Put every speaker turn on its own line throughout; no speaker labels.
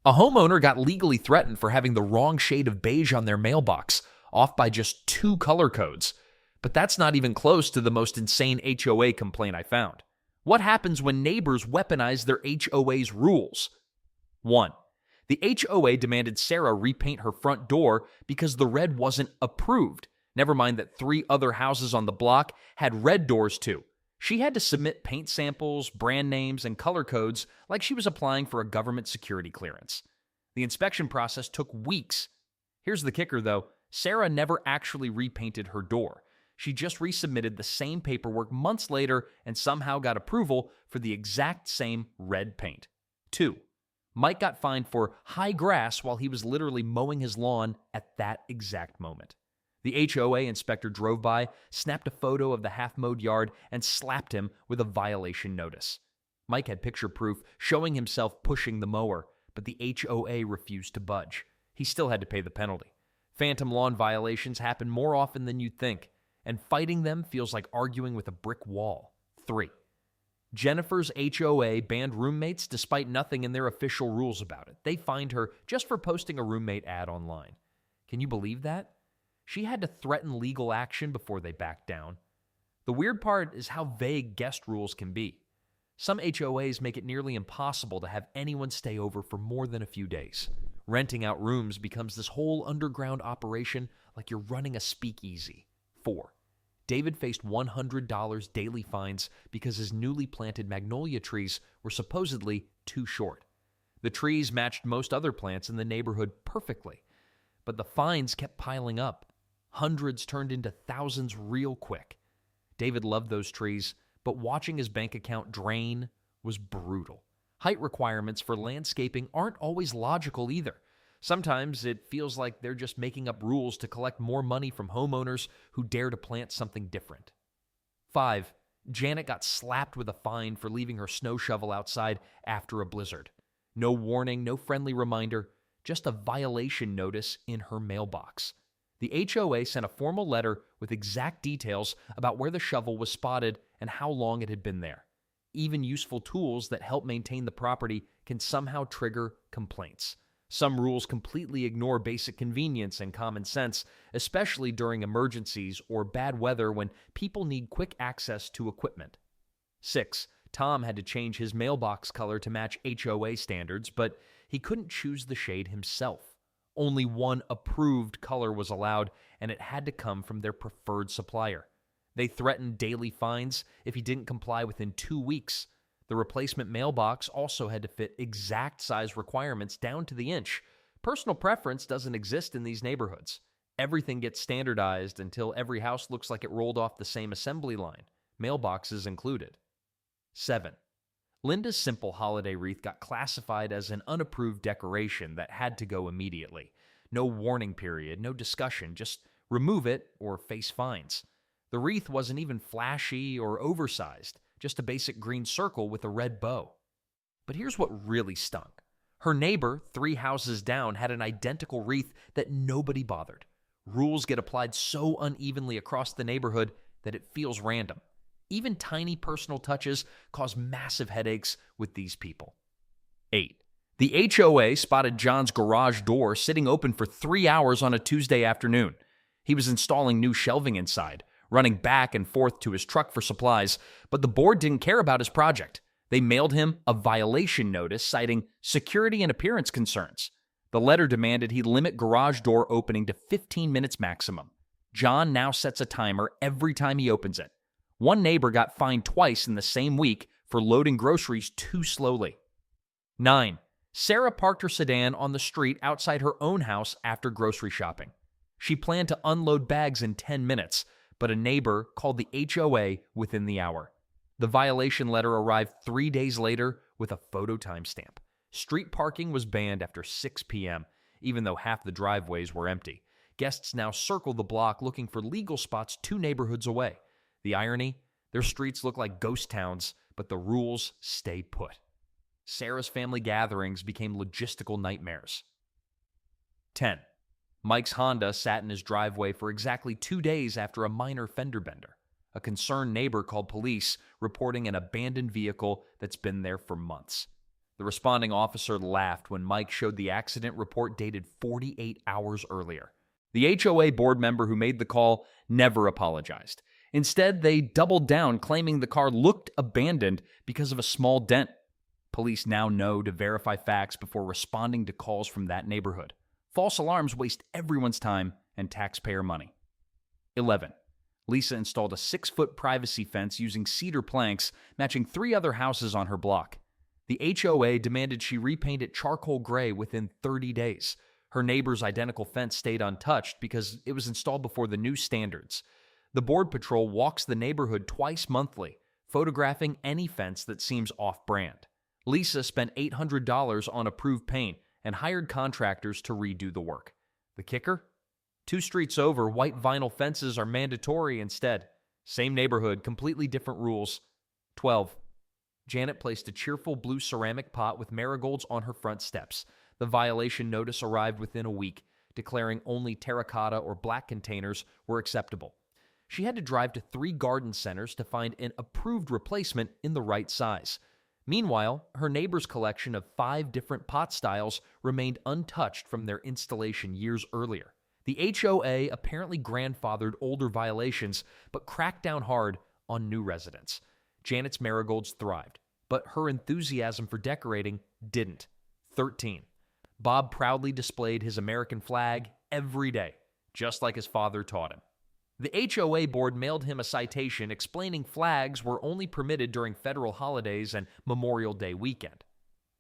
A homeowner got legally threatened for having the wrong shade of beige on their mailbox, off by just 2 color codes. But that's not even close to the most insane HOA complaint I found. What happens when neighbors weaponize their HOA's rules? 1. The HOA demanded Sarah repaint her front door because the red wasn't approved. Never mind that 3 other houses on the block had red doors too. She had to submit paint samples, brand names, and color codes like she was applying for a government security clearance. The inspection process took weeks. Here's the kicker though, Sarah never actually repainted her door. She just resubmitted the same paperwork months later and somehow got approval for the exact same red paint. 2. Mike got fined for high grass while he was literally mowing his lawn at that exact moment. The HOA inspector drove by, snapped a photo of the half-mowed yard, and slapped him with a violation notice. Mike had picture proof showing himself pushing the mower, but the HOA refused to budge. He still had to pay the penalty. Phantom lawn violations happen more often than you'd think, and fighting them feels like arguing with a brick wall. 3. Jennifer's HOA banned roommates despite nothing in their official rules about it. They fined her just for posting a roommate ad online. Can you believe that? She had to threaten legal action before they backed down. The weird part is how vague guest rules can be. Some HOAs make it nearly impossible to have anyone stay over for more than a few days. Renting out rooms becomes this whole underground operation like you're running a speakeasy. 4. David faced $100 daily fines because his newly planted magnolia trees were supposedly too short. The trees matched most other plants in the neighborhood perfectly, but the fines kept piling up. Hundreds turned into thousands real quick. David loved those trees, but watching his bank account drain was brutal. Height requirements for landscaping aren't always logical either. Sometimes it feels like they're just making up rules to collect more money from homeowners who dare to plant something different. 5. Janet got slapped with a fine for leaving her snow shovel outside after a blizzard. No warning, no friendly reminder, just a violation notice in her mailbox. The HOA sent a formal letter with exact details about where the shovel was spotted and how long it had been there. Even useful tools that help maintain the property can somehow trigger complaints. Some rules completely ignore basic convenience and common sense, especially during emergencies or bad weather when people need quick access to equipment. 6. Tom had to change his mailbox color to match HOA standards, but he couldn't choose the shade himself. Only one approved color was allowed, and it had to come from their preferred supplier. They threatened daily fines if he didn't comply within 2 weeks. The replacement mailbox also had to fit exact size requirements down to the inch. Personal preference doesn't exist in these neighborhoods. Everything gets standardized until every house looks like it rolled off the same assembly line, mailboxes included. 7. Linda's simple holiday wreath got classified as an unapproved decoration that had to go immediately. No warning period, no discussion, just remove it or face fines. The wreath wasn't even flashy or oversized, just a basic green circle with a red bow. But here's what really stung. Her neighbor, 3 houses down, had an identical wreath that nobody bothered. Rules get applied so unevenly across the neighborhood that it feels random. Even tiny personal touches cause massive headaches with these people. 8. The HOA spotted John's garage door sitting open for 3 hours on a Tuesday afternoon. He was installing new shelving inside, running back and forth to his truck for supplies, but the board didn't care about his project. They mailed him a violation notice citing security and appearance concerns. The letter demanded he limit garage door opening to 15 minutes maximum. John now sets a timer every time he opens it. One neighbor got fined twice in the same week for loading groceries too slowly. 9. Sarah parked her sedan on the street outside her own house after grocery shopping. She planned to unload bags in 10 minutes, but a neighbor called the HOA within the hour. The violation letter arrived 3 days later with a photo timestamp. Street parking was banned after 6 p.m., even though half the driveways were empty. Guests now circle the block looking for legal spots 2 neighborhoods away. The irony? Their streets look like ghost towns, but the rules stay put. Sarah's family gatherings became logistical nightmares. 10. Mike's Honda sat in his driveway for exactly 2 days after a minor fender bender. A concerned neighbor called police, reporting an abandoned vehicle that's been there for months. The responding officer laughed when Mike showed the accident report dated 48 hours earlier. The HOA board member who made the call never apologized. Instead, they doubled down, claiming the car looked abandoned because of a small dent. Police now know to verify facts before responding to calls from that neighborhood. False alarms waste everyone's time and taxpayer money. 11. Lisa installed a 6-foot privacy fence using cedar planks, matching 3 other houses on her block. The HOA demanded she repaint it charcoal gray within 30 days. Her neighbor's identical fence stayed untouched because it was installed before the new standards. The board patrol walks the neighborhood twice monthly, photographing any fence that seems off-brand. Lisa spent $800 on approved paint and hired contractors to redo the work. The kicker? 2 streets over, white vinyl fences are mandatory instead. Same neighborhood, completely different rules. 12. Janet placed a cheerful blue ceramic pot with marigolds on her front steps. The violation notice arrived within a week, declaring only terracotta or black containers were acceptable. She had to drive to 3 garden centers to find an approved replacement in the right size. Meanwhile, her neighbor's collection of 5 different pot styles remained untouched from their installation years earlier. The HOA apparently grandfathered older violations, but cracked down hard on new residents. Janet's marigolds thrived, but her enthusiasm for decorating didn't. 13. Bob proudly displayed his American flag every day, just like his father taught him. The HOA board mailed him a citation explaining flags were only permitted during federal holidays and Memorial Day weekend.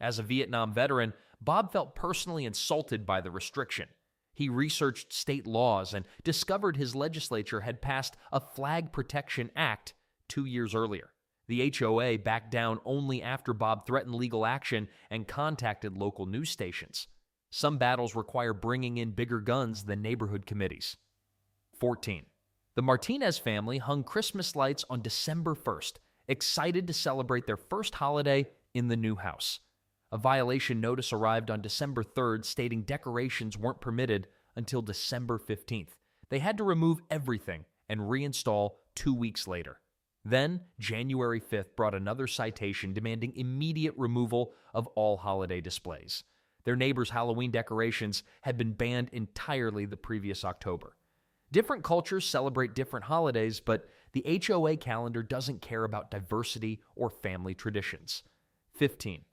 As a Vietnam veteran, Bob felt personally insulted by the restriction. He researched state laws and discovered his legislature had passed a Flag Protection Act 2 years earlier. The HOA backed down only after Bob threatened legal action and contacted local news stations. Some battles require bringing in bigger guns than neighborhood committees. 14. The Martinez family hung Christmas lights on December 1st, excited to celebrate their first holiday in the new house. A violation notice arrived on December 3rd stating decorations weren't permitted until December 15th. They had to remove everything and reinstall 2 weeks later. Then, January 5th brought another citation demanding immediate removal of all holiday displays. Their neighbors' Halloween decorations had been banned entirely the previous October. Different cultures celebrate different holidays, but the HOA calendar doesn't care about diversity or family traditions. 15.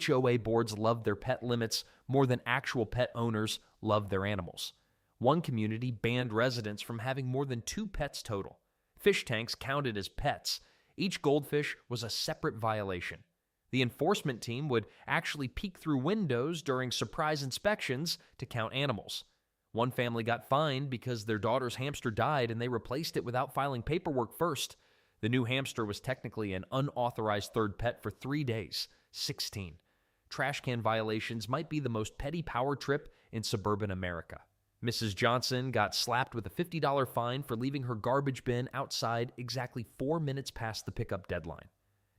HOA boards love their pet limits more than actual pet owners love their animals. One community banned residents from having more than 2 pets total. Fish tanks counted as pets. Each goldfish was a separate violation. The enforcement team would actually peek through windows during surprise inspections to count animals. One family got fined because their daughter's hamster died and they replaced it without filing paperwork first. The new hamster was technically an unauthorized third pet for 3 days. 16. Trash can violations might be the most petty power trip in suburban America. Mrs. Johnson got slapped with a $50 fine for leaving her garbage bin outside exactly 4 minutes past the pickup deadline.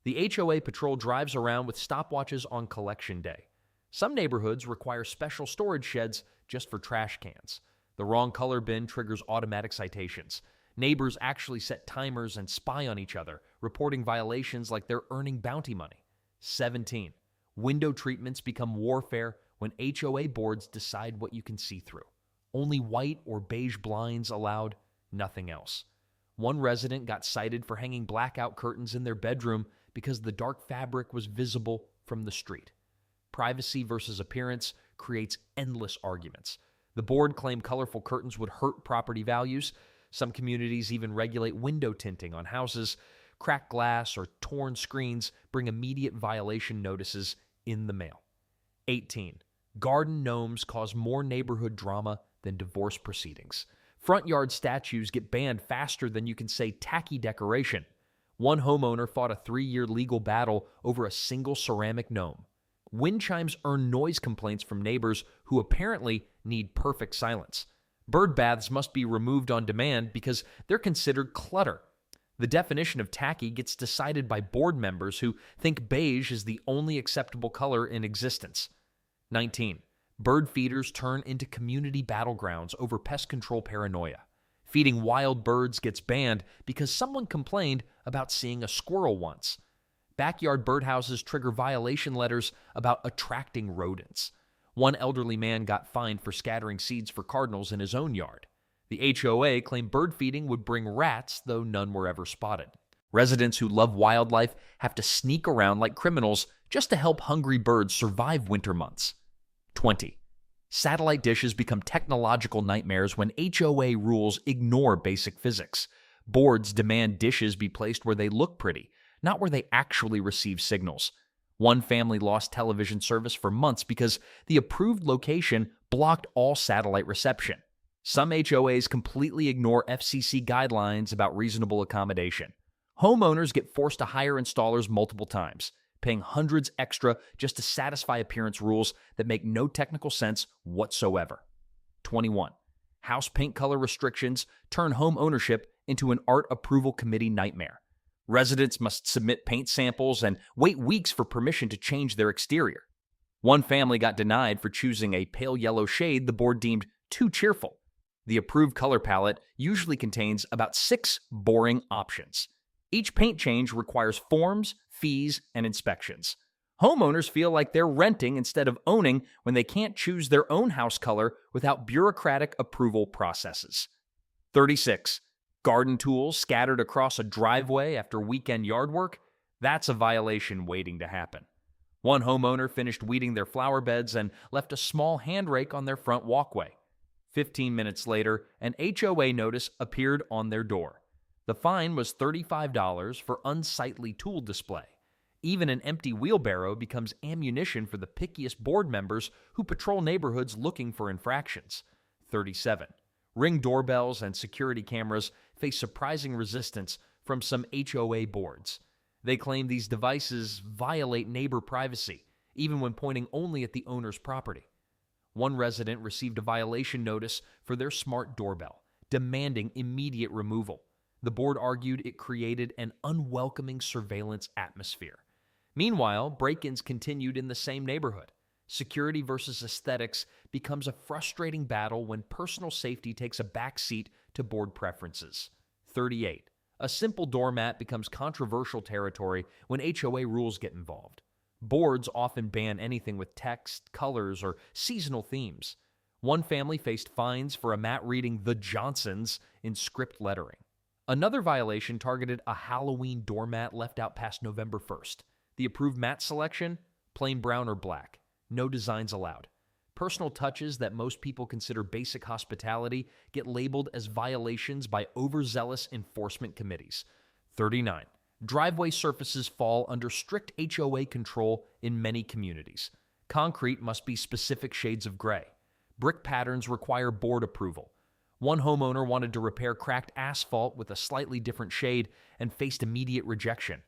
The HOA patrol drives around with stopwatches on collection day. Some neighborhoods require special storage sheds just for trash cans. The wrong color bin triggers automatic citations. Neighbors actually set timers and spy on each other, reporting violations like they're earning bounty money. 17. Window treatments become warfare when HOA boards decide what you can see through. Only white or beige blinds allowed, nothing else. One resident got cited for hanging blackout curtains in their bedroom because the dark fabric was visible from the street. Privacy versus appearance creates endless arguments. The board claimed colorful curtains would hurt property values. Some communities even regulate window tinting on houses. Cracked glass or torn screens bring immediate violation notices in the mail. 18. Garden gnomes cause more neighborhood drama than divorce proceedings. Front yard statues get banned faster than you can say tacky decoration. One homeowner fought a 3-year legal battle over a single ceramic gnome. Wind chimes earn noise complaints from neighbors who apparently need perfect silence. Bird baths must be removed on demand because they're considered clutter. The definition of tacky gets decided by board members who think beige is the only acceptable color in existence. 19. Bird feeders turn into community battlegrounds over pest control paranoia. Feeding wild birds gets banned because someone complained about seeing a squirrel once. Backyard birdhouses trigger violation letters about attracting rodents. One elderly man got fined for scattering seeds for cardinals in his own yard. The HOA claimed bird feeding would bring rats, though none were ever spotted. Residents who love wildlife have to sneak around like criminals just to help hungry birds survive winter months. 20. Satellite dishes become technological nightmares when HOA rules ignore basic physics. Boards demand dishes be placed where they look pretty, not where they actually receive signals. One family lost television service for months because the approved location blocked all satellite reception. Some HOAs completely ignore FCC guidelines about reasonable accommodation. Homeowners get forced to hire installers multiple times, paying hundreds extra just to satisfy appearance rules that make no technical sense whatsoever. 21. House paint color restrictions turn home ownership into an art approval committee nightmare. Residents must submit paint samples and wait weeks for permission to change their exterior. One family got denied for choosing a pale yellow shade the board deemed too cheerful. The approved color palette usually contains about 6 boring options. Each paint change requires forms, fees, and inspections. Homeowners feel like they're renting instead of owning when they can't choose their own house color without bureaucratic approval processes. 36. Garden tools scattered across a driveway after weekend yard work? That's a violation waiting to happen. One homeowner finished weeding their flower beds and left a small hand rake on their front walkway. 15 minutes later, an HOA notice appeared on their door. The fine was $35 for unsightly tool display. Even an empty wheelbarrow becomes ammunition for the pickiest board members who patrol neighborhoods looking for infractions. 37. Ring doorbells and security cameras face surprising resistance from some HOA boards. They claim these devices violate neighbor privacy, even when pointing only at the owner's property. One resident received a violation notice for their smart doorbell, demanding immediate removal. The board argued it created an unwelcoming surveillance atmosphere. Meanwhile, break-ins continued in the same neighborhood. Security versus aesthetics becomes a frustrating battle when personal safety takes a back seat to board preferences. 38. A simple doormat becomes controversial territory when HOA rules get involved. Boards often ban anything with text, colors, or seasonal themes. One family faced fines for a mat reading "The Johnsons" in script lettering. Another violation targeted a Halloween doormat left out past November 1st. The approved mat selection? Plain brown or black. No designs allowed. Personal touches that most people consider basic hospitality get labeled as violations by overzealous enforcement committees. 39. Driveway surfaces fall under strict HOA control in many communities. Concrete must be specific shades of gray. Brick patterns require board approval. One homeowner wanted to repair cracked asphalt with a slightly different shade and faced immediate rejection.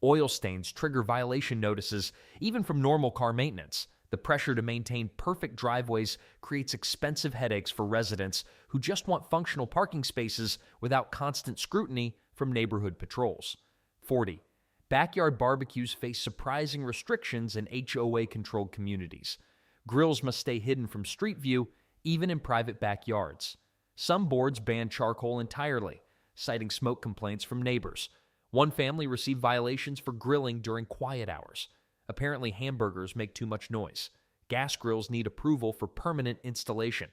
Oil stains trigger violation notices even from normal car maintenance. The pressure to maintain perfect driveways creates expensive headaches for residents who just want functional parking spaces without constant scrutiny from neighborhood patrols. 40. Backyard barbecues face surprising restrictions in HOA-controlled communities. Grills must stay hidden from street view, even in private backyards. Some boards ban charcoal entirely, citing smoke complaints from neighbors. One family received violations for grilling during quiet hours. Apparently, hamburgers make too much noise. Gas grills need approval for permanent installation.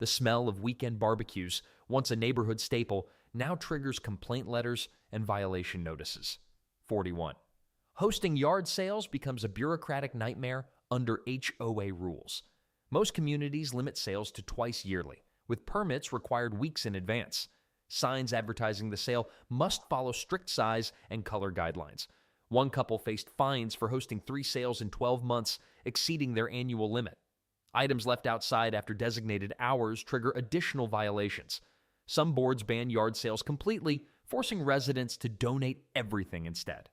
The smell of weekend barbecues, once a neighborhood staple, now triggers complaint letters and violation notices. 41. Hosting yard sales becomes a bureaucratic nightmare under HOA rules. Most communities limit sales to twice yearly, with permits required weeks in advance. Signs advertising the sale must follow strict size and color guidelines. One couple faced fines for hosting 3 sales in 12 months, exceeding their annual limit. Items left outside after designated hours trigger additional violations. Some boards ban yard sales completely, forcing residents to donate everything instead.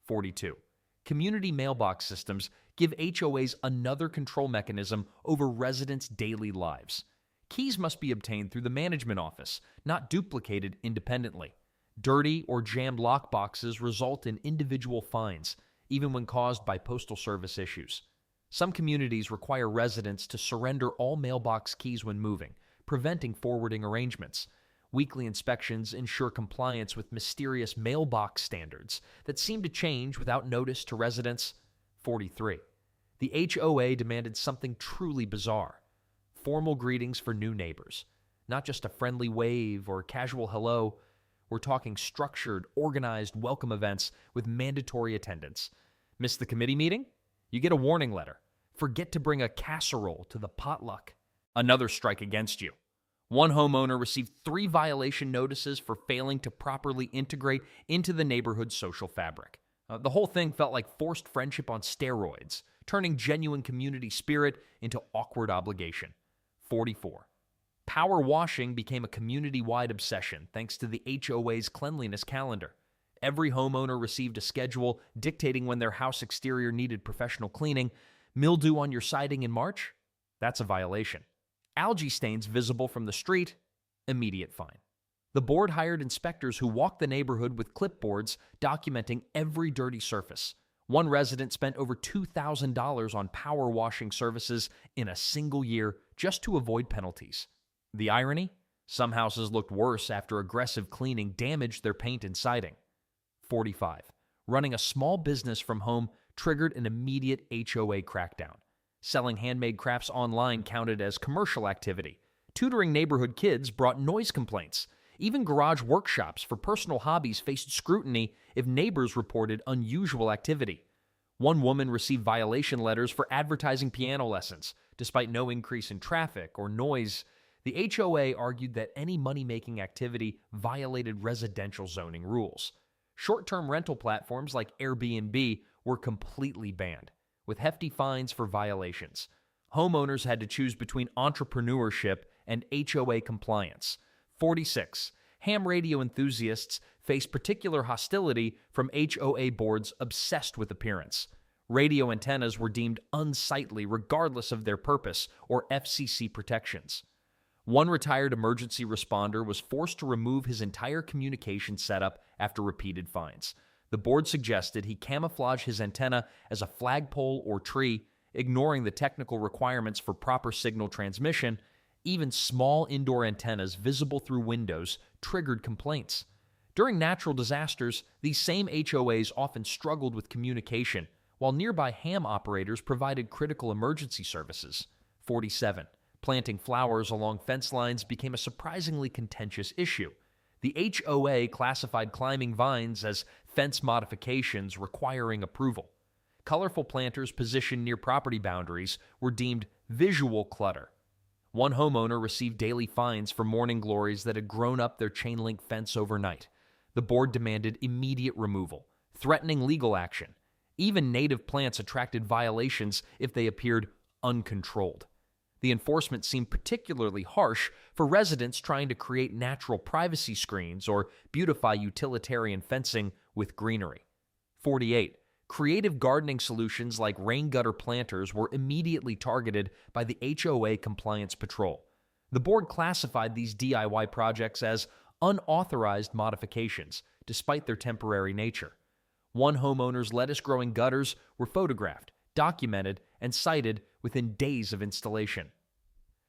42. Community mailbox systems give HOAs another control mechanism over residents' daily lives. Keys must be obtained through the management office, not duplicated independently. Dirty or jammed lockboxes result in individual fines, even when caused by postal service issues. Some communities require residents to surrender all mailbox keys when moving, preventing forwarding arrangements. Weekly inspections ensure compliance with mysterious mailbox standards that seem to change without notice to residents. 43. The HOA demanded something truly bizarre. Formal greetings for new neighbors. Not just a friendly wave or casual hello. We're talking structured, organized welcome events with mandatory attendance. Miss the committee meeting? You get a warning letter. Forget to bring a casserole to the potluck. Another strike against you. One homeowner received 3 violation notices for failing to properly integrate into the neighborhood's social fabric. The whole thing felt like forced friendship on steroids, turning genuine community spirit into awkward obligation. 44. Power washing became a community-wide obsession thanks to the HOA's cleanliness calendar. Every homeowner received a schedule dictating when their house exterior needed professional cleaning. Mildew on your siding in March? That's a violation. Algae stains visible from the street? Immediate fine. The board hired inspectors who walked the neighborhood with clipboards documenting every dirty surface. One resident spent over $2,000 on power washing services in a single year just to avoid penalties. The irony? Some houses looked worse after aggressive cleaning damaged their paint and siding. 45. Running a small business from home triggered an immediate HOA crackdown. Selling handmade crafts online counted as commercial activity. Tutoring neighborhood kids brought noise complaints. Even garage workshops for personal hobbies faced scrutiny if neighbors reported unusual activity. One woman received violation letters for advertising piano lessons, despite no increase in traffic or noise. The HOA argued that any money-making activity violated residential zoning rules. Short-term rental platforms like Airbnb were completely banned, with hefty fines for violations. Homeowners had to choose between entrepreneurship and HOA compliance. 46. Ham radio enthusiasts face particular hostility from HOA boards obsessed with appearance. Radio antennas were deemed unsightly regardless of their purpose or FCC protections. One retired emergency responder was forced to remove his entire communication setup after repeated fines. The board suggested he camouflage his antenna as a flagpole or tree, ignoring the technical requirements for proper signal transmission. Even small indoor antennas visible through windows triggered complaints. During natural disasters, these same HOAs often struggled with communication, while nearby ham operators provided critical emergency services. 47. Planting flowers along fence lines became a surprisingly contentious issue. The HOA classified climbing vines as fence modifications requiring approval. Colorful planters positioned near property boundaries were deemed visual clutter. One homeowner received daily fines for morning glories that had grown up their chain-link fence overnight. The board demanded immediate removal, threatening legal action. Even native plants attracted violations if they appeared uncontrolled. The enforcement seemed particularly harsh for residents trying to create natural privacy screens or beautify utilitarian fencing with greenery. 48. Creative gardening solutions like rain gutter planters were immediately targeted by the HOA Compliance Patrol. The board classified these DIY projects as unauthorized modifications, despite their temporary nature. One homeowner's lettuce-growing gutters were photographed, documented, and cited within days of installation.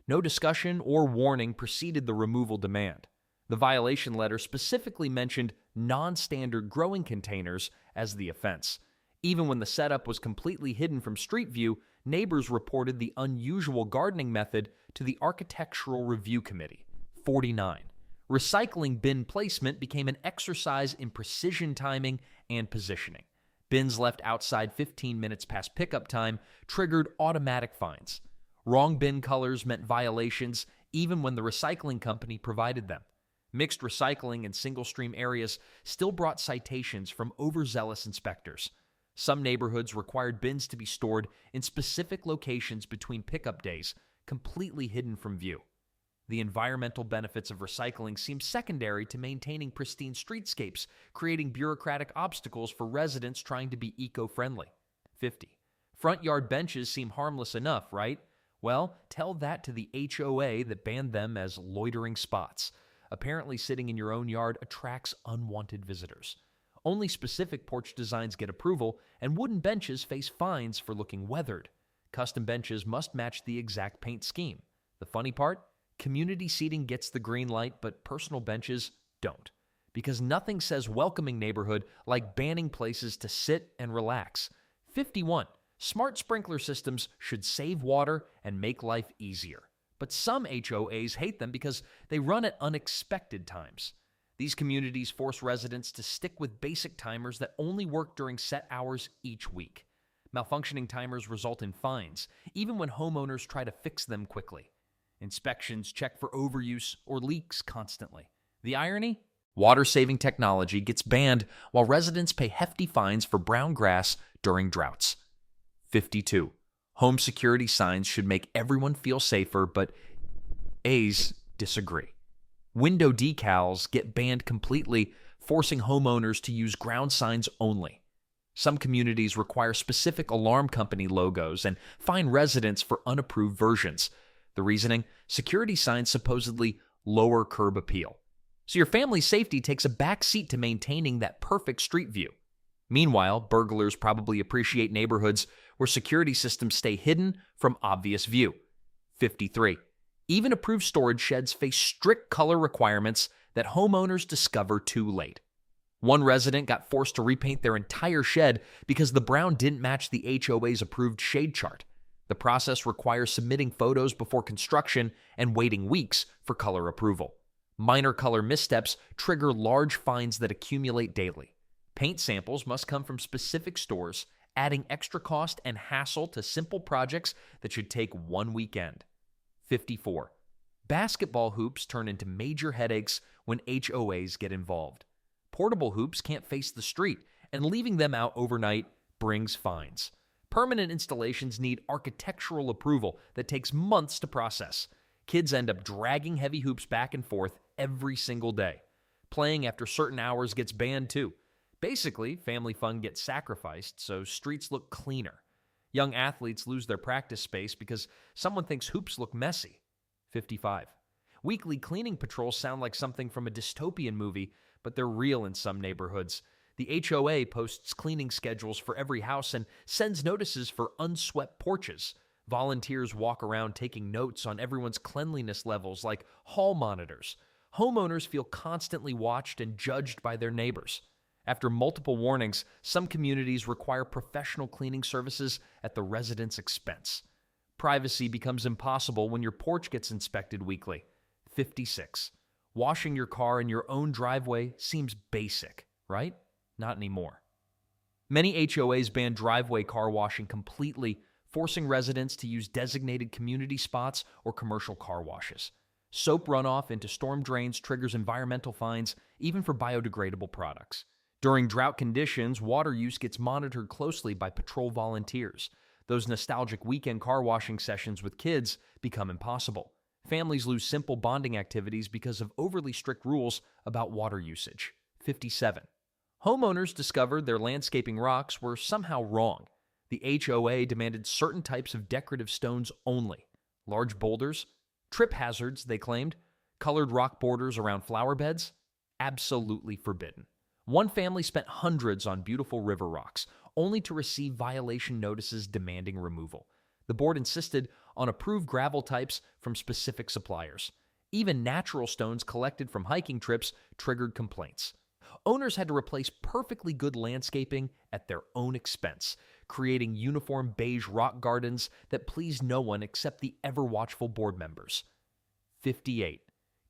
No discussion or warning preceded the removal demand. The violation letter specifically mentioned non-standard growing containers as the offense. Even when the setup was completely hidden from street view, neighbors reported the unusual gardening method to the Architectural Review Committee. 49. Recycling bin placement became an exercise in precision timing and positioning. Bins left outside 15 minutes past pickup time triggered automatic fines. Wrong bin colors meant violations even when the recycling company provided them. Mixed recycling and single-stream areas still brought citations from overzealous inspectors. Some neighborhoods required bins to be stored in specific locations between pickup days, completely hidden from view. The environmental benefits of recycling seem secondary to maintaining pristine streetscapes, creating bureaucratic obstacles for residents trying to be eco-friendly. 50. Front yard benches seem harmless enough, right? Well, tell that to the HOA that banned them as loitering spots. Apparently, sitting in your own yard attracts unwanted visitors. Only specific porch designs get approval, and wooden benches face fines for looking weathered. Custom benches must match the exact paint scheme. The funny part? Community seating gets the green light, but personal benches don't. Because nothing says welcoming neighborhood like banning places to sit and relax. 51. Smart sprinkler systems should save water and make life easier. But some HOAs hate them because they run at unexpected times. These communities force residents to stick with basic timers that only work during set hours each week. Malfunctioning timers result in fines, even when homeowners try to fix them quickly. Inspections check for overuse or leaks constantly. The irony? Water-saving technology gets banned while residents pay hefty fines for brown grass during droughts. 52. Home security signs should make everyone feel safer, but A's disagree. Window decals get banned completely, forcing homeowners to use ground signs only. Some communities require specific alarm company logos and fine residents for unapproved versions. The reasoning? Security signs supposedly lower curb appeal. So your family's safety takes a back seat to maintaining that perfect street view. Meanwhile, burglars probably appreciate neighborhoods where security systems stay hidden from obvious view. 53. Even approved storage sheds face strict color requirements that homeowners discover too late. One resident got forced to repaint their entire shed because the brown didn't match the HOA's approved shade chart. The process requires submitting photos before construction and waiting weeks for color approval. Minor color missteps trigger large fines that accumulate daily. Paint samples must come from specific stores, adding extra cost and hassle to simple projects that should take one weekend. 54. Basketball hoops turn into major headaches when HOAs get involved. Portable hoops can't face the street, and leaving them out overnight brings fines. Permanent installations need architectural approval that takes months to process. Kids end up dragging heavy hoops back and forth every single day. Playing after certain hours gets banned too. Basically, family fun gets sacrificed so streets look cleaner. Young athletes lose their practice space because someone thinks hoops look messy. 55. Weekly cleaning patrols sound like something from a dystopian movie, but they're real in some neighborhoods. The HOA posts cleaning schedules for every house and sends notices for unswept porches. Volunteers walk around taking notes on everyone's cleanliness levels like hall monitors. Homeowners feel constantly watched and judged by their neighbors. After multiple warnings, some communities require professional cleaning services at the residents' expense. Privacy becomes impossible when your porch gets inspected weekly. 56. Washing your car in your own driveway seems basic, right? Not anymore. Many HOAs ban driveway car washing completely, forcing residents to use designated community spots or commercial car washes. Soap runoff into storm drains triggers environmental fines, even for biodegradable products. During drought conditions, water use gets monitored closely by patrol volunteers. Those nostalgic weekend car washing sessions with kids become impossible. Families lose simple bonding activities because of overly strict rules about water usage. 57. Homeowners discovered their landscaping rocks were somehow wrong. The HOA demanded certain types of decorative stones only. Large boulders, trip hazards, they claimed, colored rock borders around flower beds, absolutely forbidden. One family spent hundreds on beautiful river rocks, only to receive violation notices demanding removal. The board insisted on approved gravel types from specific suppliers. Even natural stones collected from hiking trips triggered complaints. Owners had to replace perfectly good landscaping at their own expense, creating uniform beige rock gardens that pleased no one except the ever-watchful board members. 58.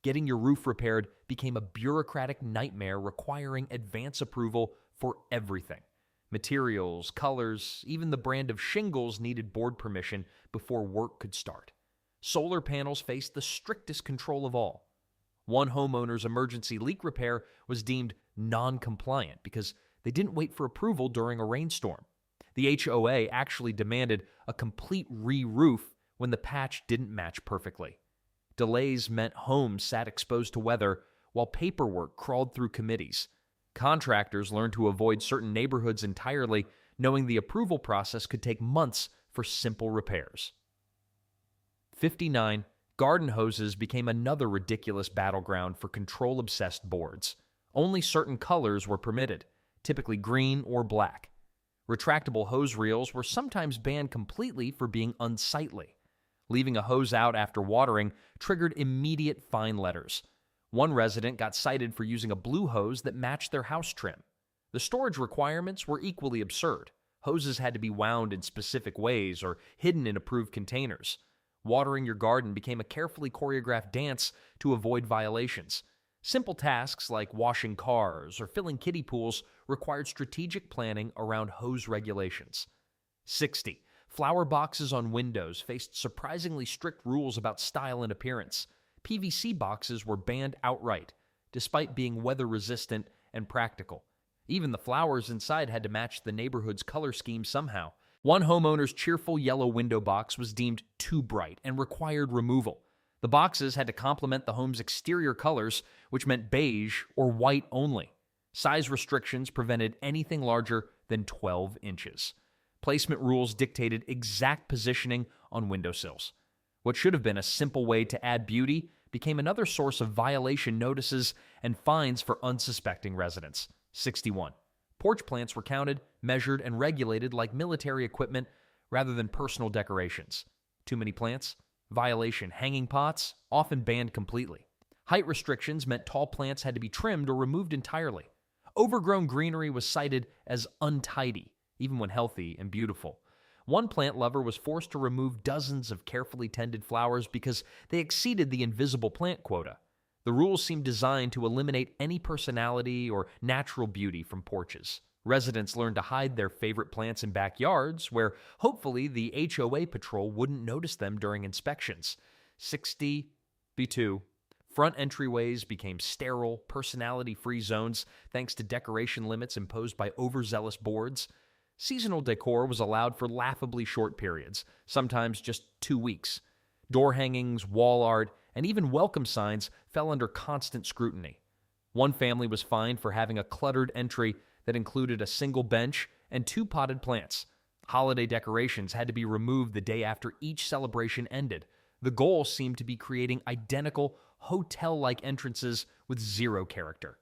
Getting your roof repaired became a bureaucratic nightmare requiring advance approval for everything. Materials, colors, even the brand of shingles needed board permission before work could start. Solar panels faced the strictest control of all. One homeowner's emergency leak repair was deemed non-compliant because they didn't wait for approval during a rainstorm. The HOA actually demanded a complete re-roof when the patch didn't match perfectly. Delays meant homes sat exposed to weather while paperwork crawled through committees. Contractors learned to avoid certain neighborhoods entirely, knowing the approval process could take months for simple repairs. 59. Garden hoses became another ridiculous battleground for control-obsessed boards. Only certain colors were permitted, typically green or black. Retractable hose reels were sometimes banned completely for being unsightly. Leaving a hose out after watering triggered immediate fine letters. One resident got cited for using a blue hose that matched their house trim. The storage requirements were equally absurd. Hoses had to be wound in specific ways or hidden in approved containers. Watering your garden became a carefully choreographed dance to avoid violations. Simple tasks like washing cars or filling kiddie pools required strategic planning around hose regulations. 60. Flower boxes on windows faced surprisingly strict rules about style and appearance. PVC boxes were banned outright, despite being weather-resistant and practical. Even the flowers inside had to match the neighborhood's color scheme somehow. One homeowner's cheerful yellow window box was deemed too bright and required removal. The boxes had to complement the home's exterior colors, which meant beige or white only. Size restrictions prevented anything larger than 12 inches. Placement rules dictated exact positioning on windowsills. What should have been a simple way to add beauty became another source of violation notices and fines for unsuspecting residents. 61. Porch plants were counted, measured, and regulated like military equipment rather than personal decorations. Too many plants? Violation. Hanging pots? Often banned completely. Height restrictions meant tall plants had to be trimmed or removed entirely. Overgrown greenery was cited as untidy, even when healthy and beautiful. One plant lover was forced to remove dozens of carefully tended flowers because they exceeded the invisible plant quota. The rules seemed designed to eliminate any personality or natural beauty from porches. Residents learned to hide their favorite plants in backyards, where hopefully the HOA patrol wouldn't notice them during inspections. 62. Front entryways became sterile, personality-free zones thanks to decoration limits imposed by overzealous boards. Seasonal decor was allowed for laughably short periods, sometimes just 2 weeks. Door hangings, wall art, and even welcome signs fell under constant scrutiny. One family was fined for having a cluttered entry that included a single bench and 2 potted plants. Holiday decorations had to be removed the day after each celebration ended. The goal seemed to be creating identical, hotel-like entrances with zero character.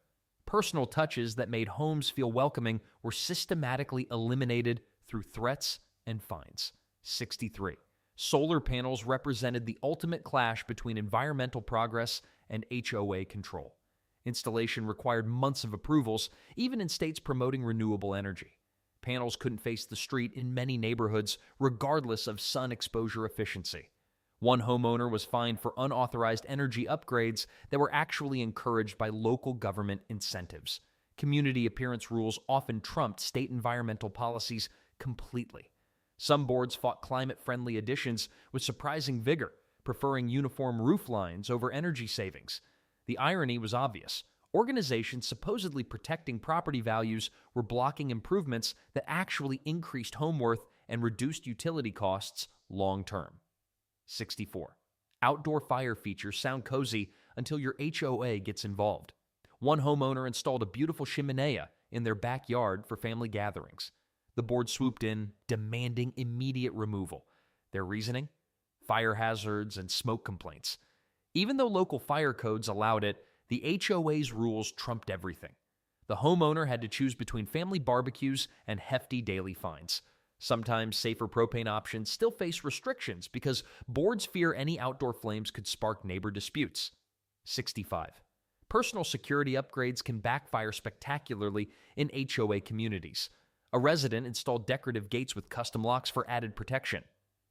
Personal touches that made homes feel welcoming were systematically eliminated through threats and fines. 63. Solar panels represented the ultimate clash between environmental progress and HOA control. Installation required months of approvals, even in states promoting renewable energy. Panels couldn't face the street in many neighborhoods, regardless of sun exposure efficiency. One homeowner was fined for unauthorized energy upgrades that were actually encouraged by local government incentives. Community appearance rules often trumped state environmental policies completely. Some boards fought climate-friendly additions with surprising vigor, preferring uniform roof lines over energy savings. The irony was obvious. Organizations supposedly protecting property values were blocking improvements that actually increased home worth and reduced utility costs long-term. 64. Outdoor fire features sound cozy until your HOA gets involved. One homeowner installed a beautiful chimenea in their backyard for family gatherings. The board swooped in, demanding immediate removal. Their reasoning? Fire hazards and smoke complaints. Even though local fire codes allowed it, the HOA's rules trumped everything. The homeowner had to choose between family barbecues and hefty daily fines. Sometimes safer propane options still face restrictions because boards fear any outdoor flames could spark neighbor disputes. 65. Personal security upgrades can backfire spectacularly in HOA communities. A resident installed decorative gates with custom locks for added protection.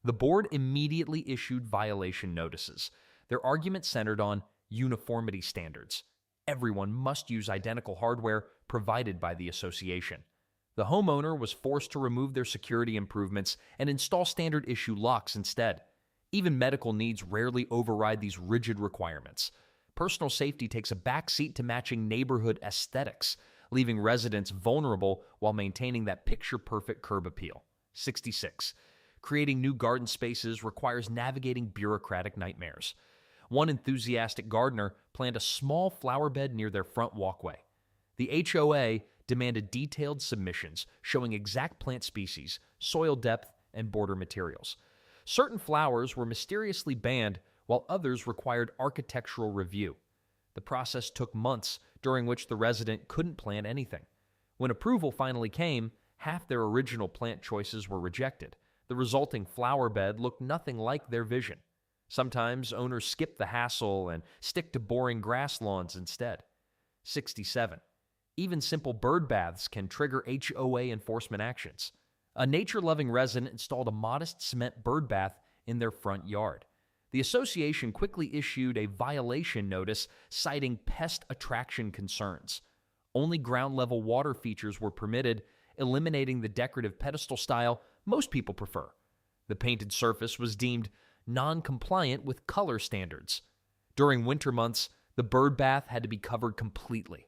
The board immediately issued violation notices. Their argument centered on uniformity standards. Everyone must use identical hardware provided by the association. The homeowner was forced to remove their security improvements and install standard issue locks instead. Even medical needs rarely override these rigid requirements. Personal safety takes a backseat to matching neighborhood aesthetics, leaving residents vulnerable while maintaining that picture-perfect curb appeal. 66. Creating new garden spaces requires navigating bureaucratic nightmares. One enthusiastic gardener planned a small flower bed near their front walkway. The HOA demanded detailed submissions showing exact plant species, soil depth, and border materials. Certain flowers were mysteriously banned, while others required architectural review. The process took months, during which the resident couldn't plant anything. When approval finally came, half their original plant choices were rejected. The resulting flower bed looked nothing like their vision. Sometimes owners skip the hassle and stick to boring grass lawns instead. 67. Even simple bird baths can trigger HOA enforcement actions. A nature-loving resident installed a modest cement bird bath in their front yard. The association quickly issued a violation notice citing pest attraction concerns. Only ground-level water features were permitted, eliminating the decorative pedestal style most people prefer. The painted surface was deemed non-compliant with color standards. During winter months, the bird bath had to be covered completely.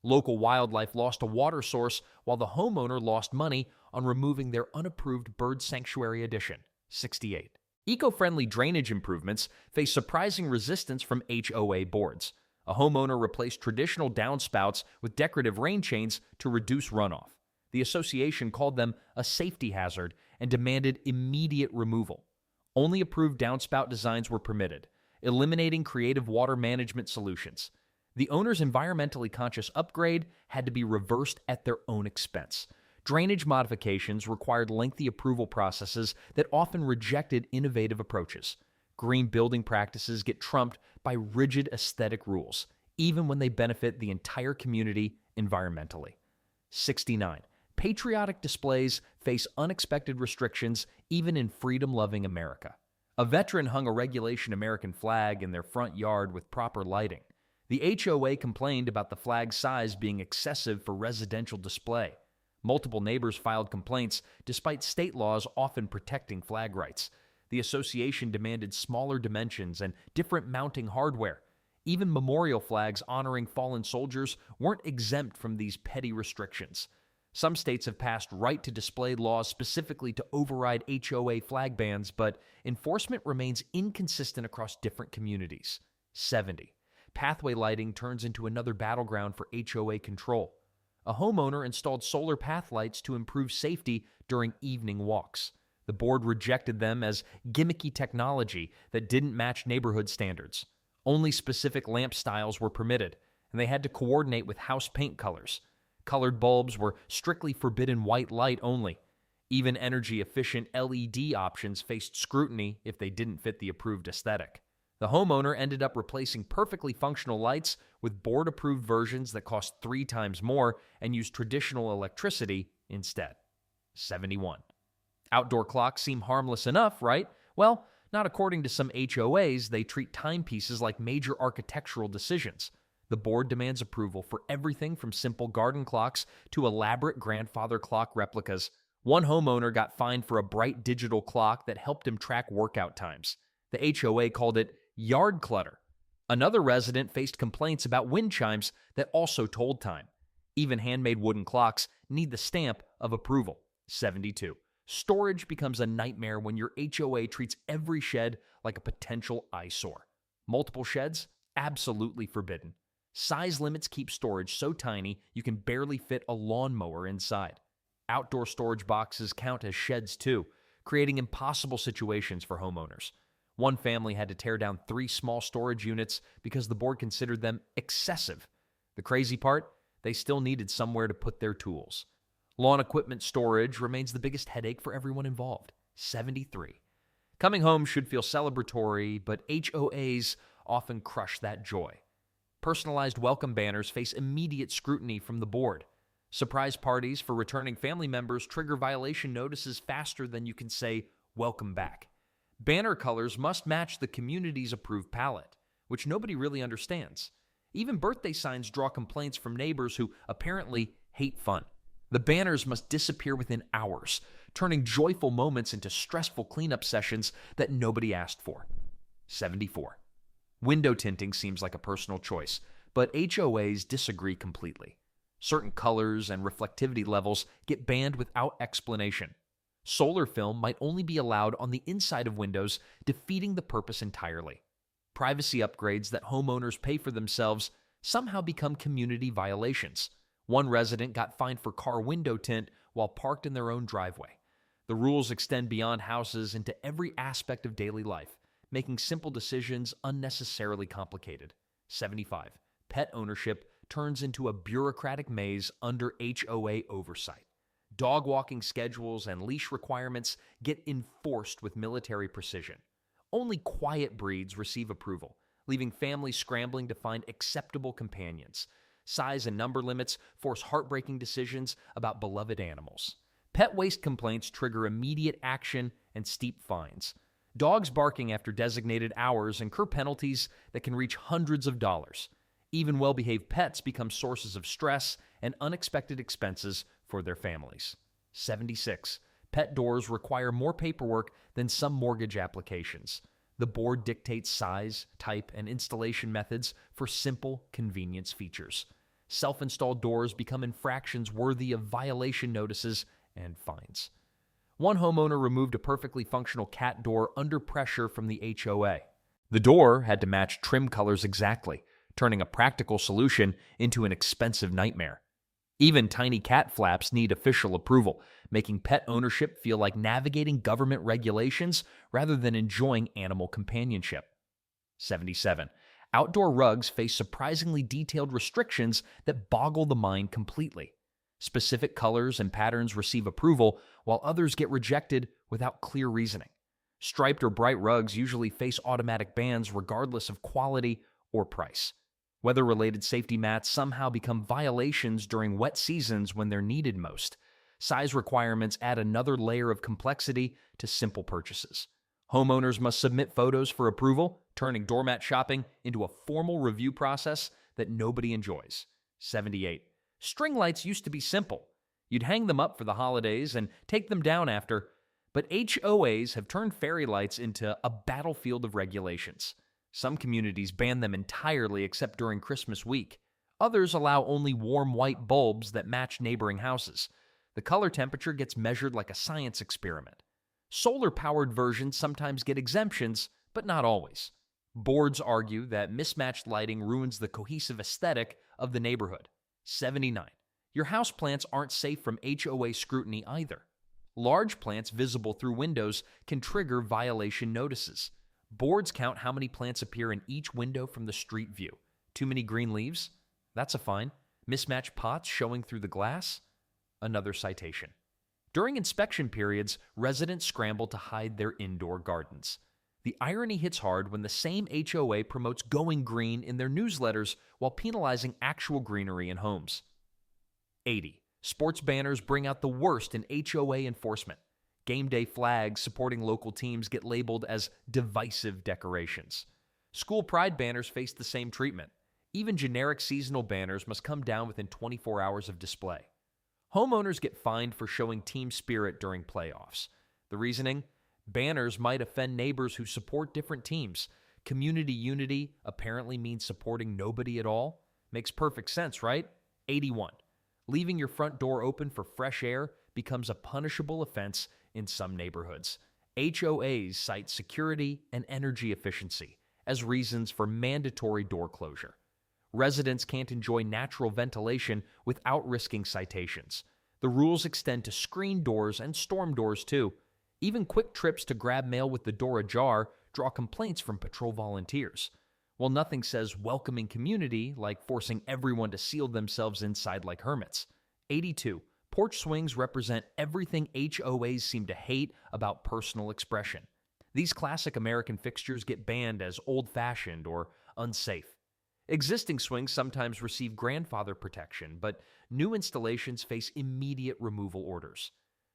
Local wildlife lost a water source while the homeowner lost money on removing their unapproved bird sanctuary addition. 68. Eco-friendly drainage improvements face surprising resistance from HOA boards. A homeowner replaced traditional downspouts with decorative rain chains to reduce runoff. The association called them a safety hazard and demanded immediate removal. Only approved downspout designs were permitted, eliminating creative water management solutions. The owner's environmentally conscious upgrade had to be reversed at their own expense. Drainage modifications required lengthy approval processes that often rejected innovative approaches. Green building practices get trumped by rigid aesthetic rules, even when they benefit the entire community environmentally. 69. Patriotic displays face unexpected restrictions even in freedom-loving America. A veteran hung a Regulation American flag in their front yard with proper lighting. The HOA complained about the flag's size being excessive for residential display. Multiple neighbors filed complaints, despite state laws often protecting flag rights. The association demanded smaller dimensions and different mounting hardware. Even memorial flags honoring fallen soldiers weren't exempt from these petty restrictions. Some states have passed right-to-display laws specifically to override HOA flag bans, but enforcement remains inconsistent across different communities. 70. Pathway lighting turns into another battleground for HOA control. A homeowner installed solar path lights to improve safety during evening walks. The board rejected them as gimmicky technology that didn't match neighborhood standards. Only specific lamp styles were permitted, and they had to coordinate with house paint colors. Colored bulbs were strictly forbidden white light only. Even energy-efficient LED options faced scrutiny if they didn't fit the approved aesthetic. The homeowner ended up replacing perfectly functional lights with board-approved versions that cost 3 times more and used traditional electricity instead. 71. Outdoor clocks seem harmless enough, right? Well, not according to some HOAs. They treat timepieces like major architectural decisions. The board demands approval for everything from simple garden clocks to elaborate grandfather clock replicas. One homeowner got fined for a bright digital clock that helped him track workout times. The HOA called it yard clutter. Another resident faced complaints about wind chimes that also told time. Even handmade wooden clocks need the stamp of approval. 72. Storage becomes a nightmare when your HOA treats every shed like a potential eyesore. Multiple sheds? Absolutely forbidden. Size limits keep storage so tiny you can barely fit a lawnmower inside. Outdoor storage boxes count as sheds too, creating impossible situations for homeowners. One family had to tear down 3 small storage units because the board considered them excessive. The crazy part? They still needed somewhere to put their tools. Lawn equipment storage remains the biggest headache for everyone involved. 73. Coming home should feel celebratory, but HOAs often crush that joy. Personalized welcome banners face immediate scrutiny from the board. Surprise parties for returning family members trigger violation notices faster than you can say, "Welcome back." Banner colors must match the community's approved palette, which nobody really understands. Even birthday signs draw complaints from neighbors who apparently hate fun. The banners must disappear within hours, turning joyful moments into stressful cleanup sessions that nobody asked for. 74. Window tinting seems like a personal choice, but HOAs disagree completely. Certain colors and reflectivity levels get banned without explanation. Solar film might only be allowed on the inside of windows, defeating the purpose entirely. Privacy upgrades that homeowners pay for themselves somehow become community violations. One resident got fined for car window tint while parked in their own driveway. The rules extend beyond houses into every aspect of daily life, making simple decisions unnecessarily complicated. 75. Pet ownership turns into a bureaucratic maze under HOA oversight. Dog walking schedules and leash requirements get enforced with military precision. Only quiet breeds receive approval, leaving families scrambling to find acceptable companions. Size and number limits force heartbreaking decisions about beloved animals. Pet waste complaints trigger immediate action and steep fines. Dogs barking after designated hours incur penalties that can reach hundreds of dollars. Even well-behaved pets become sources of stress and unexpected expenses for their families. 76. Pet doors require more paperwork than some mortgage applications. The board dictates size, type, and installation methods for simple convenience features. Self-installed doors become infractions worthy of violation notices and fines. One homeowner removed a perfectly functional cat door under pressure from the HOA. The door had to match trim colors exactly, turning a practical solution into an expensive nightmare. Even tiny cat flaps need official approval, making pet ownership feel like navigating government regulations rather than enjoying animal companionship. 77. Outdoor rugs face surprisingly detailed restrictions that boggle the mind completely. Specific colors and patterns receive approval, while others get rejected without clear reasoning. Striped or bright rugs usually face automatic bans regardless of quality or price. Weather-related safety mats somehow become violations during wet seasons when they're needed most. Size requirements add another layer of complexity to simple purchases. Homeowners must submit photos for approval, turning doormat shopping into a formal review process that nobody enjoys. 78. String lights used to be simple. You'd hang them up for the holidays and take them down after, but HOAs have turned fairy lights into a battlefield of regulations. Some communities ban them entirely except during Christmas week. Others allow only warm white bulbs that match neighboring houses. The color temperature gets measured like a science experiment. Solar-powered versions sometimes get exemptions, but not always. Boards argue that mismatched lighting ruins the cohesive aesthetic of the neighborhood. 79. Your houseplants aren't safe from HOA scrutiny either. Large plants visible through windows can trigger violation notices. Boards count how many plants appear in each window from the street view. Too many green leaves? That's a fine. Mismatched pots showing through the glass? Another citation. During inspection periods, residents scramble to hide their indoor gardens. The irony hits hard when the same HOA promotes going green in their newsletters while penalizing actual greenery in homes. 80. Sports banners bring out the worst in HOA enforcement. Game day flags supporting local teams get labeled as divisive decorations. School pride banners face the same treatment. Even generic seasonal banners must come down within 24 hours of display. Homeowners get fined for showing team spirit during playoffs. The reasoning? Banners might offend neighbors who support different teams. Community unity apparently means supporting nobody at all. Makes perfect sense, right? 81. Leaving your front door open for fresh air becomes a punishable offense in some neighborhoods. HOAs cite security and energy efficiency as reasons for mandatory door closure. Residents can't enjoy natural ventilation without risking citations. The rules extend to screen doors and storm doors too. Even quick trips to grab mail with the door ajar draw complaints from patrol volunteers. While nothing says welcoming community like forcing everyone to seal themselves inside like hermits. 82. Porch swings represent everything HOAs seem to hate about personal expression. These classic American fixtures get banned as old-fashioned or unsafe. Existing swings sometimes receive grandfather protection, but new installations face immediate removal orders.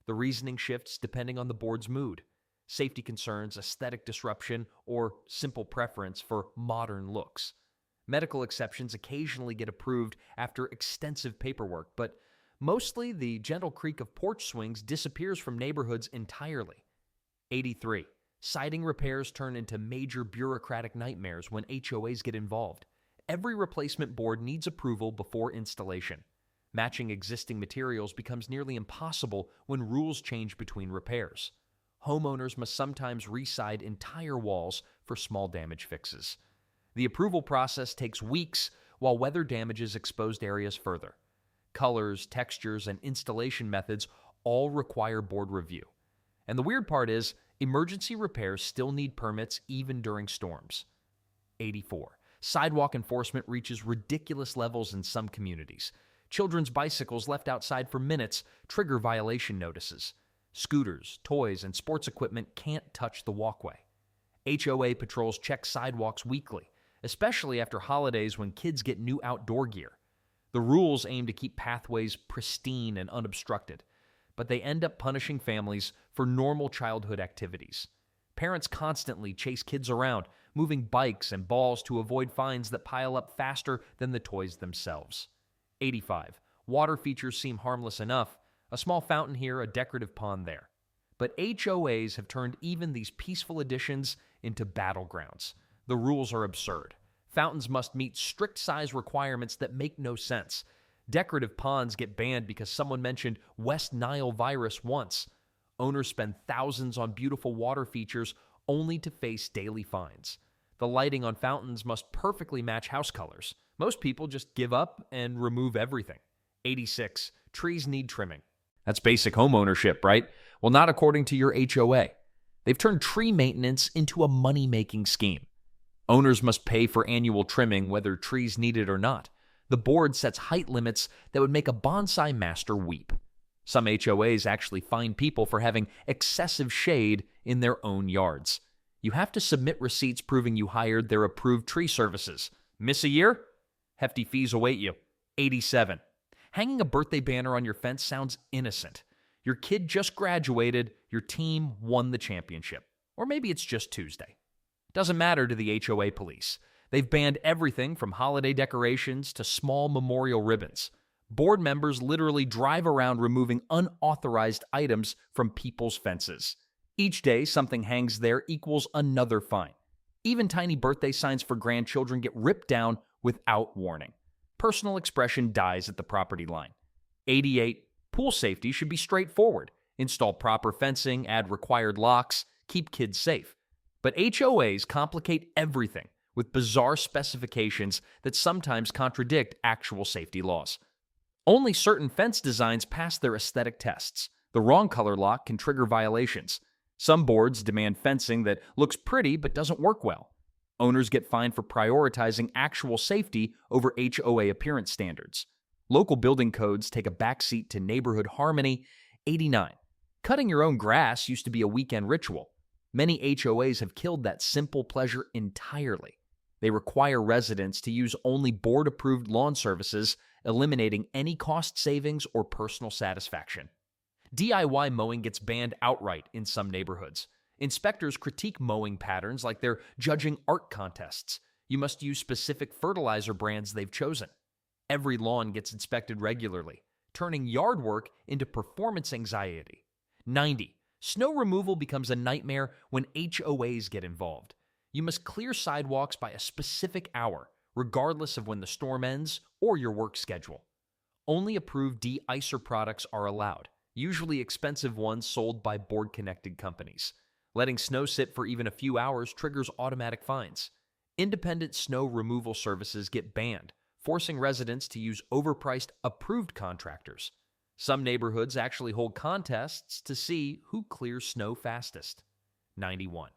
The reasoning shifts depending on the board's mood, safety concerns, aesthetic disruption, or simple preference for modern looks. Medical exceptions occasionally get approved after extensive paperwork, but mostly the gentle creak of porch swings disappears from neighborhoods entirely. 83. Siding repairs turn into major bureaucratic nightmares when HOAs get involved. Every replacement board needs approval before installation. Matching existing materials becomes nearly impossible when rules change between repairs. Homeowners must sometimes reside entire walls for small damage fixes. The approval process takes weeks, while weather damages exposed areas further. Colors, textures, and installation methods all require board review. And the weird part is, emergency repairs still need permits even during storms. 84. Sidewalk enforcement reaches ridiculous levels in some communities. Children's bicycles left outside for minutes trigger violation notices. Scooters, toys, and sports equipment can't touch the walkway. HOA patrols check sidewalks weekly, especially after holidays when kids get new outdoor gear. The rules aim to keep pathways pristine and unobstructed, but they end up punishing families for normal childhood activities. Parents constantly chase kids around, moving bikes and balls to avoid fines that pile up faster than the toys themselves. 85. Water features seem harmless enough. A small fountain here, a decorative pond there. But HOAs have turned even these peaceful additions into battlegrounds. The rules are absurd. Fountains must meet strict size requirements that make no sense. Decorative ponds get banned because someone mentioned West Nile virus once. Owners spend thousands on beautiful water features only to face daily fines. The lighting on fountains must perfectly match house colors. Most people just give up and remove everything. 86. Trees need trimming. That's basic homeownership, right? Well, not according to your HOA. They've turned tree maintenance into a money-making scheme. Owners must pay for annual trimming whether trees need it or not. The board sets height limits that would make a bonsai master weep. Some HOAs actually fine people for having excessive shade in their own yards. You have to submit receipts proving you hired their approved tree services. Miss a year? Hefty fees await you. 87. Hanging a birthday banner on your fence sounds innocent. Your kid just graduated, your team won the championship. Or maybe it's just Tuesday. Doesn't matter to the HOA police. They've banned everything from holiday decorations to small memorial ribbons. Board members literally drive around removing unauthorized items from people's fences. Each day something hangs there equals another fine. Even tiny birthday signs for grandchildren get ripped down without warning. Personal expression dies at the property line. 88. Pool safety should be straightforward. Install proper fencing, add required locks, keep kids safe. But HOAs complicate everything with bizarre specifications that sometimes contradict actual safety laws. Only certain fence designs pass their aesthetic tests. The wrong color lock can trigger violations. Some boards demand fencing that looks pretty but doesn't work well. Owners get fined for prioritizing actual safety over HOA appearance standards. Local building codes take a backseat to neighborhood harmony. 89. Cutting your own grass used to be a weekend ritual. Many HOAs have killed that simple pleasure entirely. They require residents to use only board-approved lawn services, eliminating any cost savings or personal satisfaction. DIY mowing gets banned outright in some neighborhoods. Inspectors critique mowing patterns like they're judging art contests. You must use specific fertilizer brands they've chosen. Every lawn gets inspected regularly, turning yard work into performance anxiety. 90. Snow removal becomes a nightmare when HOAs get involved. You must clear sidewalks by a specific hour, regardless of when the storm ends or your work schedule. Only approved de-icer products are allowed, usually expensive ones sold by board-connected companies. Letting snow sit for even a few hours triggers automatic fines. Independent snow removal services get banned, forcing residents to use overpriced approved contractors. Some neighborhoods actually hold contests to see who clears snow fastest. 91.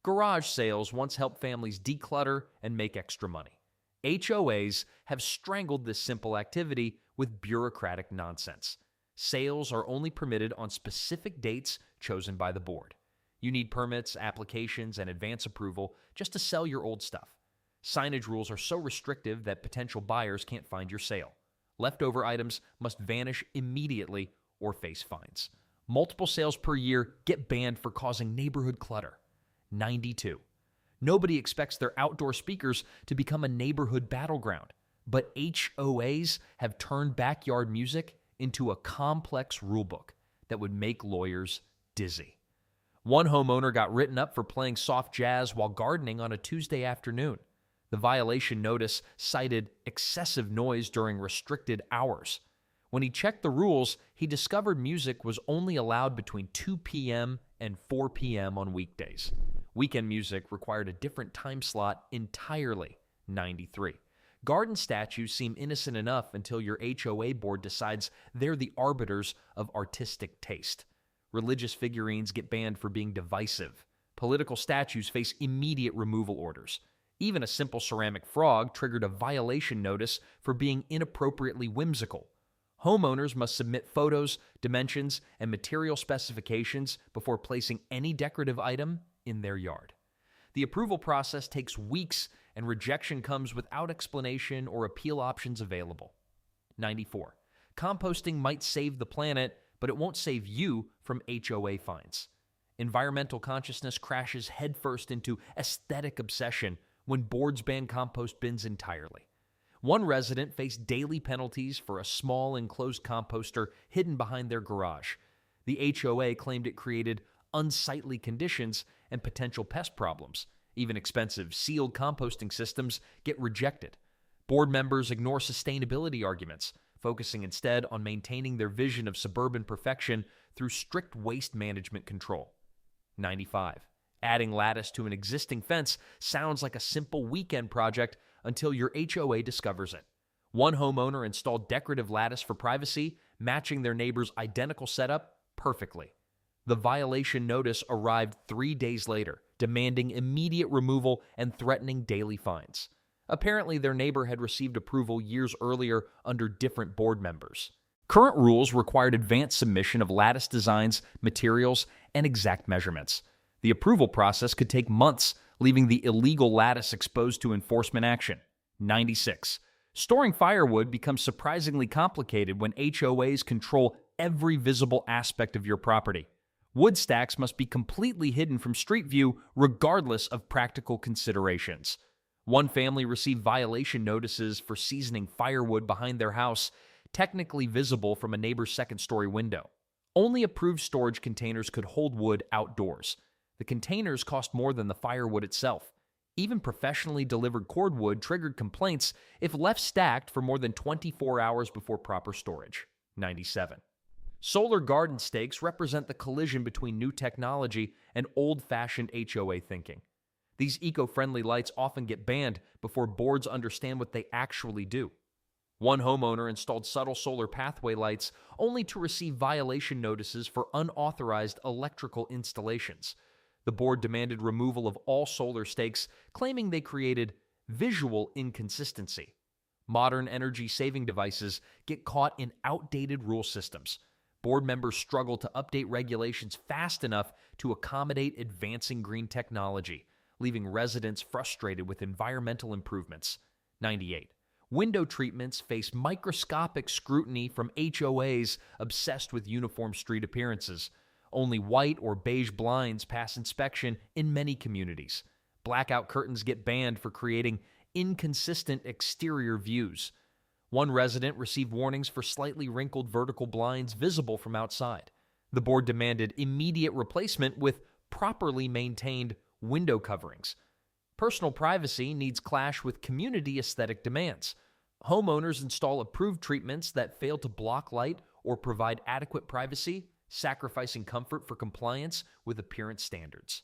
Garage sales once helped families declutter and make extra money. HOAs have strangled this simple activity with bureaucratic nonsense. Sales are only permitted on specific dates chosen by the board. You need permits, applications, and advance approval just to sell your old stuff. Signage rules are so restrictive that potential buyers can't find your sale. Leftover items must vanish immediately or face fines. Multiple sales per year get banned for causing neighborhood clutter. 92. Nobody expects their outdoor speakers to become a neighborhood battleground, but HOAs have turned backyard music into a complex rulebook that would make lawyers dizzy. One homeowner got written up for playing soft jazz while gardening on a Tuesday afternoon. The violation notice cited excessive noise during restricted hours. When he checked the rules, he discovered music was only allowed between 2 p.m. and 4 p.m. on weekdays. Weekend music required a different time slot entirely. 93. Garden statues seem innocent enough until your HOA board decides they're the arbiters of artistic taste. Religious figurines get banned for being divisive. Political statues face immediate removal orders. Even a simple ceramic frog triggered a violation notice for being inappropriately whimsical. Homeowners must submit photos, dimensions, and material specifications before placing any decorative item in their yard. The approval process takes weeks, and rejection comes without explanation or appeal options available. 94. Composting might save the planet, but it won't save you from HOA fines. Environmental consciousness crashes headfirst into aesthetic obsession when boards ban compost bins entirely. One resident faced daily penalties for a small enclosed composter hidden behind their garage. The HOA claimed it created unsightly conditions and potential pest problems. Even expensive, sealed composting systems get rejected. Board members ignore sustainability arguments, focusing instead on maintaining their vision of suburban perfection through strict waste management control. 95. Adding lattice to an existing fence sounds like a simple weekend project until your HOA discovers it. One homeowner installed decorative lattice for privacy, matching their neighbor's identical setup perfectly. The violation notice arrived 3 days later, demanding immediate removal and threatening daily fines. Apparently, their neighbor had received approval years earlier under different board members. Current rules required advanced submission of lattice designs, materials, and exact measurements. The approval process could take months, leaving the illegal lattice exposed to enforcement action. 96. Storing firewood becomes surprisingly complicated when HOAs control every visible aspect of your property. Wood stacks must be completely hidden from street view regardless of practical considerations. One family received violation notices for seasoning firewood behind their house, technically visible from a neighbor's second-story window. Only approved storage containers could hold wood outdoors. The containers cost more than the firewood itself. Even professionally delivered cordwood triggered complaints if left stacked for more than 24 hours before proper storage. 97. Solar garden stakes represent the collision between new technology and old-fashioned HOA thinking. These eco-friendly lights often get banned before boards understand what they actually do. One homeowner installed subtle solar pathway lights only to receive violation notices for unauthorized electrical installations. The board demanded removal of all solar stakes, claiming they created visual inconsistency. Modern energy-saving devices get caught in outdated rule systems. Board members struggle to update regulations fast enough to accommodate advancing green technology, leaving residents frustrated with environmental improvements. 98. Window treatments face microscopic scrutiny from HOAs obsessed with uniform street appearances. Only white or beige blinds pass inspection in many communities. Blackout curtains get banned for creating inconsistent exterior views. One resident received warnings for slightly wrinkled vertical blinds visible from outside. The board demanded immediate replacement with properly maintained window coverings. Personal privacy needs clash with community aesthetic demands. Homeowners install approved treatments that fail to block light or provide adequate privacy, sacrificing comfort for compliance with appearance standards.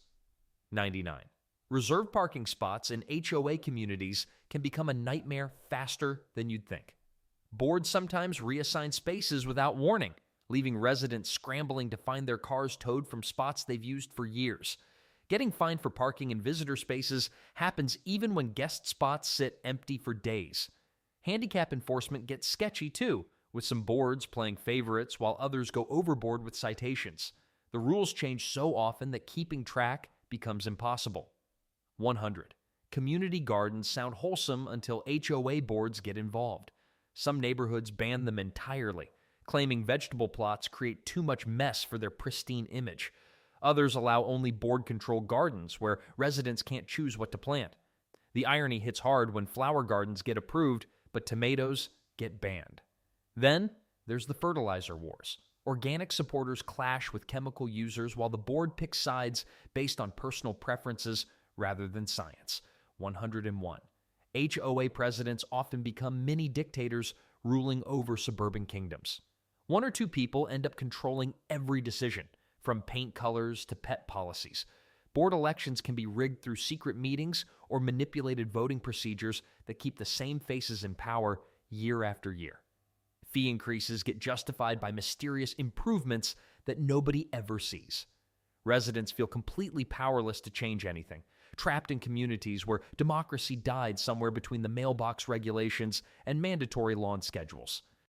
99. Reserved parking spots in HOA communities can become a nightmare faster than you'd think. Boards sometimes reassign spaces without warning, leaving residents scrambling to find their cars towed from spots they've used for years. Getting fined for parking in visitor spaces happens even when guest spots sit empty for days. Handicap enforcement gets sketchy too, with some boards playing favorites while others go overboard with citations. The rules change so often that keeping track becomes impossible. 100. Community gardens sound wholesome until HOA boards get involved. Some neighborhoods ban them entirely, claiming vegetable plots create too much mess for their pristine image. Others allow only board-controlled gardens where residents can't choose what to plant. The irony hits hard when flower gardens get approved, but tomatoes get banned. Then there's the fertilizer wars. Organic supporters clash with chemical users while the board picks sides based on personal preferences rather than science. 101. HOA presidents often become mini dictators ruling over suburban kingdoms. One or two people end up controlling every decision, from paint colors to pet policies. Board elections can be rigged through secret meetings or manipulated voting procedures that keep the same faces in power year after year. Fee increases get justified by mysterious improvements that nobody ever sees. Residents feel completely powerless to change anything, trapped in communities where democracy died somewhere between the mailbox regulations and mandatory lawn schedules.